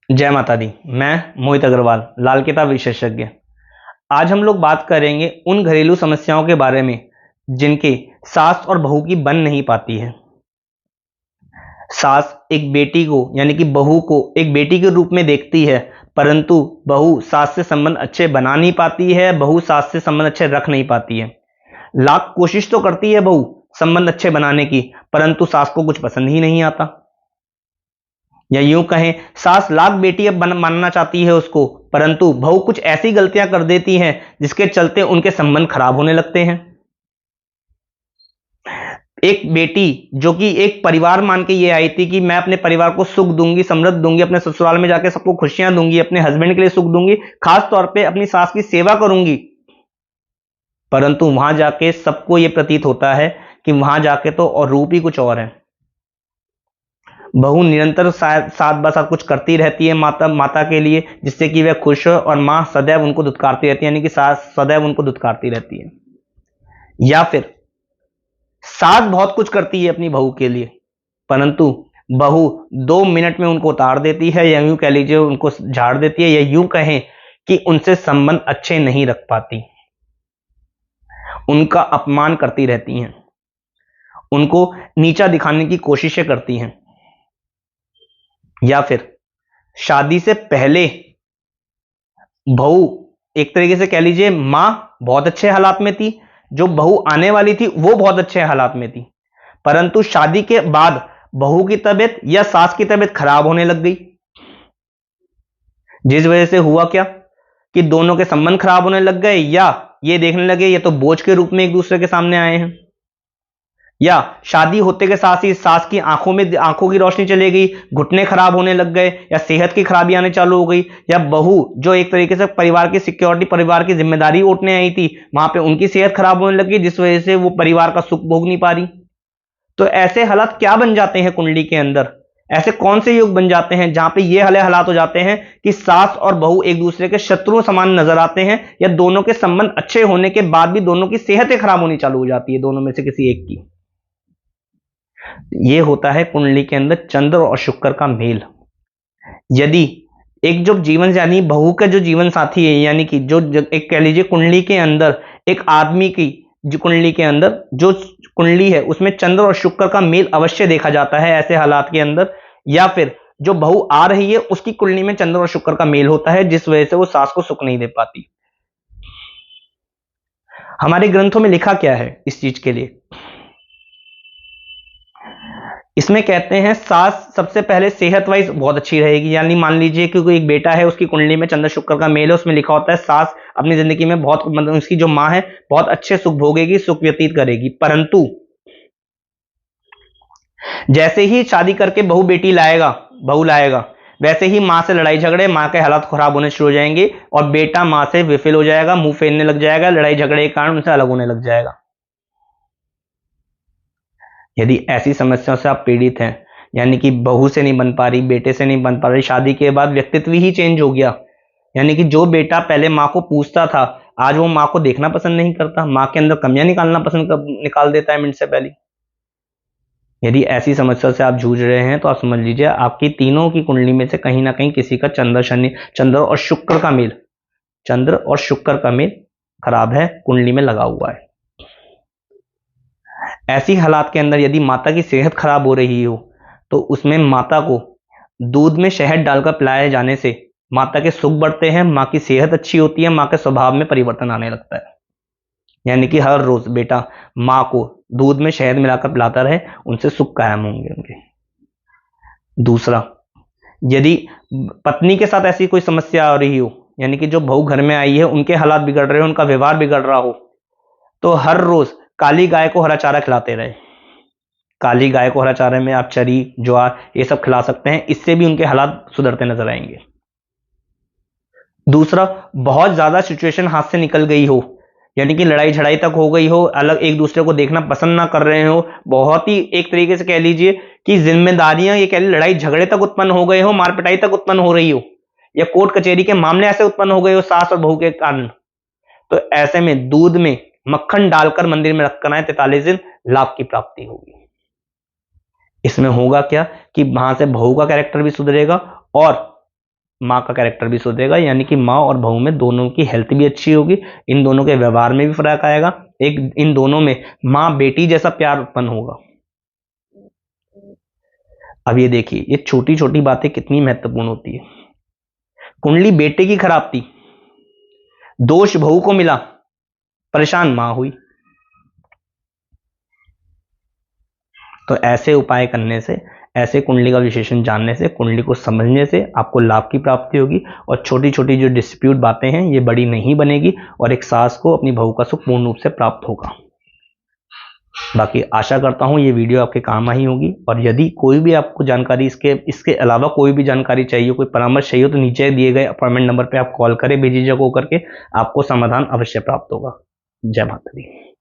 जय माता दी। मैं मोहित अग्रवाल, लाल किताब विशेषज्ञ। आज हम लोग बात करेंगे उन घरेलू समस्याओं के बारे में जिनके सास और बहू की बन नहीं पाती है। सास एक बेटी को यानी कि बहू को एक बेटी के रूप में देखती है, परंतु बहू सास से संबंध अच्छे बना नहीं पाती है, बहू सास से संबंध अच्छे रख नहीं पाती है। लाख कोशिश तो करती है बहू संबंध अच्छे बनाने की, परंतु सास को कुछ पसंद ही नहीं आता। या यूं कहें, सास लाख बेटी अब मानना चाहती है उसको, परंतु बहू कुछ ऐसी गलतियां कर देती हैं जिसके चलते उनके संबंध खराब होने लगते हैं। एक बेटी जो कि एक परिवार मान के ये आई थी कि मैं अपने परिवार को सुख दूंगी, समृद्ध दूंगी, अपने ससुराल में जाके सबको खुशियां दूंगी, अपने हस्बैंड के लिए सुख दूंगी, खास तौर पे अपनी सास की सेवा करूंगी, परंतु वहां जाके सबको यह प्रतीत होता है कि वहां जाके तो और रूप ही कुछ और है। बहू निरंतर साथ बसात कुछ करती रहती है माता माता के लिए, जिससे कि वह खुश हो, और माँ सदैव उनको दुत्कारती रहती है, यानी कि सास सदैव उनको दुत्कारती रहती है। या फिर सास बहुत कुछ करती है अपनी बहू के लिए, परंतु बहू 2 मिनट में उनको उतार देती है, या यूं कह लीजिए उनको झाड़ देती है, या यूं कहें कि उनसे संबंध अच्छे नहीं रख पाती, उनका अपमान करती रहती हैं, उनको नीचा दिखाने की कोशिशें करती हैं। या फिर शादी से पहले बहू एक तरीके से कह लीजिए मां बहुत अच्छे हालात में थी, जो बहू आने वाली थी वो बहुत अच्छे हालात में थी, परंतु शादी के बाद बहू की तबीयत या सास की तबीयत खराब होने लग गई, जिस वजह से हुआ क्या कि दोनों के संबंध खराब होने लग गए, या ये देखने लगे ये तो बोझ के रूप में एक दूसरे के सामने आए हैं, या शादी होते के साथ ही सास की आंखों की रोशनी चली गई, घुटने खराब होने लग गए, या सेहत की खराबी आने चालू हो गई, या बहू जो एक तरीके से परिवार की सिक्योरिटी, परिवार की जिम्मेदारी उठने आई थी, वहां पे उनकी सेहत खराब होने लगी, जिस वजह से वो परिवार का सुख भोग नहीं पा रही। तो ऐसे हालात क्या बन जाते हैं कुंडली के अंदर? ऐसे कौन से योग बन जाते हैं जहां पे ये हालात हो जाते हैं कि सास और बहू एक दूसरे के शत्रु समान नजर आते हैं, या दोनों के संबंध अच्छे होने के बाद भी दोनों की सेहतें खराब होनी चालू हो जाती है, दोनों में से किसी एक की। ये होता है कुंडली के अंदर चंद्र और शुक्र का मेल। यदि एक जो जीवन यानी बहू का जो जीवन साथी है, यानी कि जो एक कह लीजिए कुंडली के अंदर एक आदमी की जो कुंडली के अंदर जो कुंडली है उसमें चंद्र और शुक्र का मेल अवश्य देखा जाता है ऐसे हालात के अंदर, या फिर जो बहू आ रही है उसकी कुंडली में चंद्र और शुक्र का मेल होता है, जिस वजह से वो सास को सुख नहीं दे पाती। हमारे ग्रंथों में लिखा क्या है इस चीज के लिए? इसमें कहते हैं सास सबसे पहले सेहत वाइज बहुत अच्छी रहेगी, यानी मान लीजिए कि कोई एक बेटा है उसकी कुंडली में चंद्र शुक्र का मेल है, उसमें लिखा होता है सास अपनी जिंदगी में बहुत मतलब उसकी जो मां है बहुत अच्छे सुख भोगेगी, सुख व्यतीत करेगी, परंतु जैसे ही शादी करके बहू लाएगा, वैसे ही मां से लड़ाई झगड़े, मां के हालात खराब होने शुरू हो जाएंगे, और बेटा मां से विफल हो जाएगा, मुंह फेरने लग जाएगा, लड़ाई झगड़े के कारण उनसे अलग होने लग जाएगा। यदि ऐसी समस्याओं से आप पीड़ित हैं, यानी कि बहू से नहीं बन पा रही, बेटे से नहीं बन पा रही, शादी के बाद व्यक्तित्व ही चेंज हो गया, यानी कि जो बेटा पहले माँ को पूछता था आज वो माँ को देखना पसंद नहीं करता, माँ के अंदर कमियां निकाल देता है मिनट से पहले। यदि ऐसी समस्या से आप जूझ रहे हैं तो आप समझ लीजिए आपकी तीनों की कुंडली में से कहीं ना कहीं किसी का चंद्र और शुक्र का मेल खराब है, कुंडली में लगा हुआ है। ऐसी हालात के अंदर यदि माता की सेहत खराब हो रही हो तो उसमें माता को दूध में शहद डालकर पिलाए जाने से माता के सुख बढ़ते हैं, माँ की सेहत अच्छी होती है, माँ के स्वभाव में परिवर्तन आने लगता है। यानी कि हर रोज बेटा माँ को दूध में शहद मिलाकर पिलाता रहे, उनसे सुख कायम होंगे उनके। दूसरा, यदि पत्नी के साथ ऐसी कोई समस्या आ रही हो, यानी कि जो बहू घर में आई है उनके हालात बिगड़ रहे हो, उनका व्यवहार बिगड़ रहा हो, तो हर रोज काली गाय को हरा चारा खिलाते रहे। काली गाय को हरा चारे में आप चरी, ज्वार ये सब खिला सकते हैं, इससे भी उनके हालात सुधरते नजर आएंगे। दूसरा, बहुत ज्यादा सिचुएशन हाथ से निकल गई हो, यानी कि लड़ाई झड़ाई तक हो गई हो, अलग एक दूसरे को देखना पसंद ना कर रहे हो, बहुत ही एक तरीके से कह लीजिए कि जिम्मेदारियां ये कह लीजिए लड़ाई झगड़े तक उत्पन्न हो गए हो, मार पिटाई तक उत्पन्न हो रही हो, या कोर्ट कचहरी के मामले ऐसे उत्पन्न हो गए हो सास और बहू के कारण, तो ऐसे में दूध में मक्खन डालकर मंदिर में रखकर आए, 43 दिन लाभ की प्राप्ति होगी। इसमें होगा क्या कि वहां से बहू का कैरेक्टर भी सुधरेगा और माँ का कैरेक्टर भी सुधरेगा, यानी कि माँ और बहू में दोनों की हेल्थ भी अच्छी होगी, इन दोनों के व्यवहार में भी फर्क आएगा, एक इन दोनों में माँ बेटी जैसा प्यार उत्पन्न होगा। अब ये देखिए, ये छोटी छोटी बातें कितनी महत्वपूर्ण होती है। कुंडली बेटे की खराब थी, दोष बहू को मिला, परेशान मां हुई। तो ऐसे उपाय करने से, ऐसे कुंडली का विशेषण जानने से, कुंडली को समझने से आपको लाभ की प्राप्ति होगी और छोटी छोटी जो डिस्प्यूट बातें हैं ये बड़ी नहीं बनेगी और एक सास को अपनी बहू का सुख पूर्ण रूप से प्राप्त होगा। बाकी आशा करता हूं ये वीडियो आपके काम आई होगी, और यदि कोई भी आपको जानकारी इसके अलावा कोई भी जानकारी चाहिए, कोई परामर्श चाहिए, तो नीचे दिए गए अपॉइंटमेंट नंबर पे आप कॉल करें बेझिझक होकर के, आपको समाधान अवश्य प्राप्त होगा। जय माता दी।